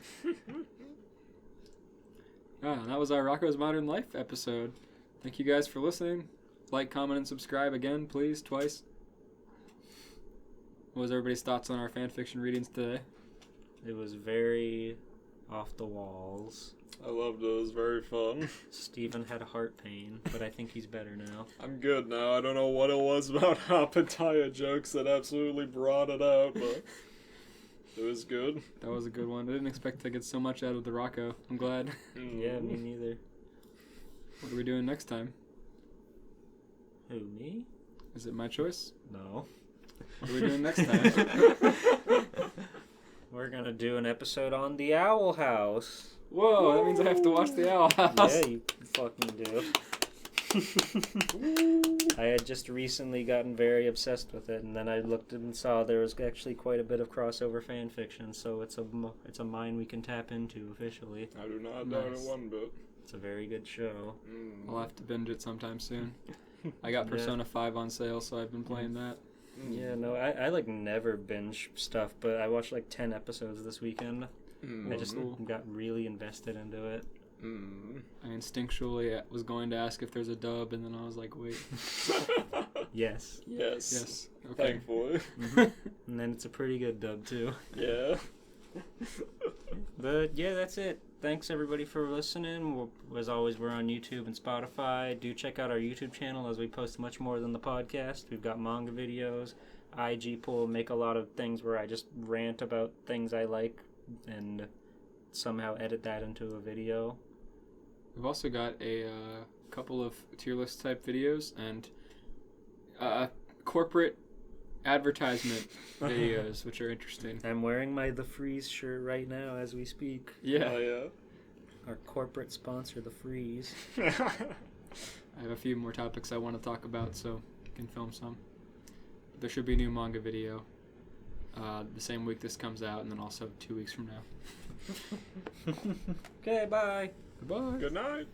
And that was our Rocko's Modern Life episode. Thank you guys for listening. Like, comment, and subscribe again, please, twice. What was everybody's thoughts on our fanfiction readings today? It was very off the walls. I loved it. It was very fun. Steven had heart pain, but I think he's better now. I'm good now. I don't know what it was about Hopataya jokes that absolutely brought it out, but it was good. That was a good one. I didn't expect to get so much out of the Rocko. I'm glad. Yeah, me neither. What are we doing next time? Who, me? Is it my choice? No. What are we doing next time? We're gonna do an episode on the Owl House. Whoa, that means I have to watch the Owl House. Yeah, you fucking do. I had just recently gotten very obsessed with it, and then I looked and saw there was actually quite a bit of crossover fan fiction, so it's a mine we can tap into officially. I do not doubt it Nice. one bit. It's a very good show. I'll have to binge it sometime soon. I got Persona 5 on sale, so I've been playing that. Yeah, no, I like never binge stuff, but I watched like 10 episodes this weekend. I just got really invested into it. I instinctually was going to ask if there's a dub, and then I was like, wait. Yes. Yes. Yes. Okay. Thankfully. And then it's a pretty good dub, too. Yeah. But yeah, that's it. Thanks everybody for listening. As always, we're on YouTube and Spotify. Do check out our YouTube channel as we post much more than the podcast. We've got manga videos. IG pull, make a lot of things where I just rant about things I like and somehow edit that into a video. We've also got a couple of tier list type videos and corporate advertisement videos, which are interesting. I'm wearing my The Freeze shirt right now as we speak. Yeah. Oh, yeah. Our corporate sponsor, The Freeze. I have a few more topics I want to talk about, so you can film some. There should be a new manga video the same week this comes out, and then also 2 weeks from now. Okay, bye. Goodbye. Good night.